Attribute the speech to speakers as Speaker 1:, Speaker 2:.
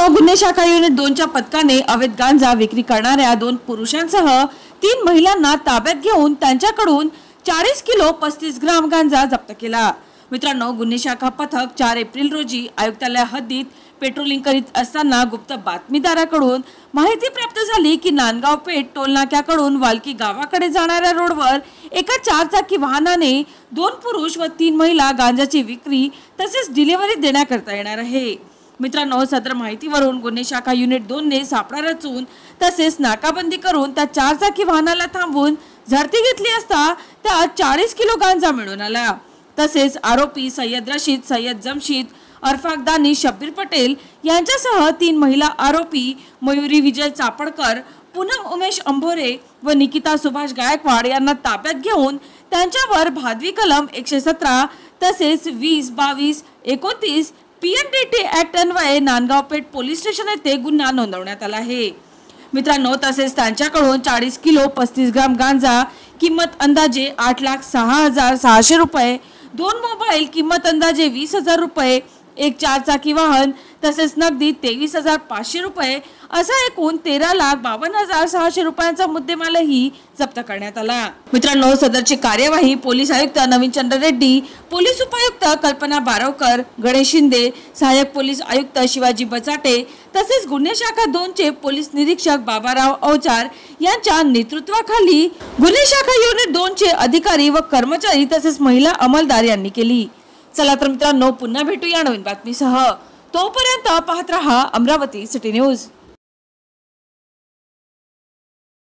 Speaker 1: गुन्हे शाखा युनिट 2च्या पथकाने अवैध गांजा विक्री करणाऱ्या 2 पुरुषांसह 3 महिलांना ताब्यात घेऊन त्यांच्याकडून 40 किलो 35 ग्राम गांजा जप्त केला। मित्रांनो, गुन्हे शाखा पथक 4 एप्रिल रोजी आयुक्तालय हद्दीत पेट्रोलिंग करीत असताना गुप्त बातमीदाराकडून माहिती प्राप्त झाली की नांदगाव पेठ टोल नाक्याकडून वालकी गावाकडे जाणाऱ्या रोडवर एका 4 चाकी वाहनाने 2 पुरुष व 3 महिला गांजाची विक्री तसेच डिलिव्हरी देण्याकरता येणार आहे। मित्रांनो, सदर माहितीवरून गुन्हे शाखा युनिट 2 ने सापळा रचून तसेच नाकाबंदी करून त्या 4 चाकी वाहनाला थांबवून झडती घेतली असता त्यात 40 किलो गांजा मिळून आला। तसेच आरोपी सय्यद रशीद, सय्यद जमशीद, अरफाक दानी, शब्बीर पटेल यांच्यासह 3 महिला आरोपी मयुरी विजय चापडकर, पूनम उमेश अंभोरे व निकिता सुभाष गायकवाड यांना ताब्यात घेऊन त्यांच्यावर भादवी कलम 117 तसेच 20, 22, 29 PNDT act अन्वये Nandgaon Peth police station येथे गुन्हा नोंदवण्यात आला आहे। मित्रांनो, तसेच त्यांच्याकडून 40 किलो 35 ग्राम गांजा किंमत अंदाजे 8,06,600 रुपये, 2 मोबाईल किंमत अंदाजे 20,000 रुपये, एक 4 चाकी वाहन तसेच नगदी 23,500 रुपये असा एकूण 13,52,600 रुपयांचा मुद्देमालही जप्त करण्यात आला। मित्रांनो, सदरची कार्यवाही पोलीस आयुक्त नवीनचंद्र रेड्डी, पोलीस उपायुक्त कल्पना बारवकर, गणेश शिंदे, सहाय्यक पोलीस आयुक्त शिवाजी बचाटे तसेच गुन्हे शाखा 2 चे पोलीस निरीक्षक बाबाराव अवचार यांच्या नेतृत्वाखाली गुन्हे शाखा युनिट 2 चे अधिकारी व कर्मचारी तसेच महिला अंमलदार यांनी केली। चला तर मित्रांनो, पुन्हा भेटूया नवीन बातमीसह। तोपर्यंत पाहत रहा अमरावती सिटी न्यूज।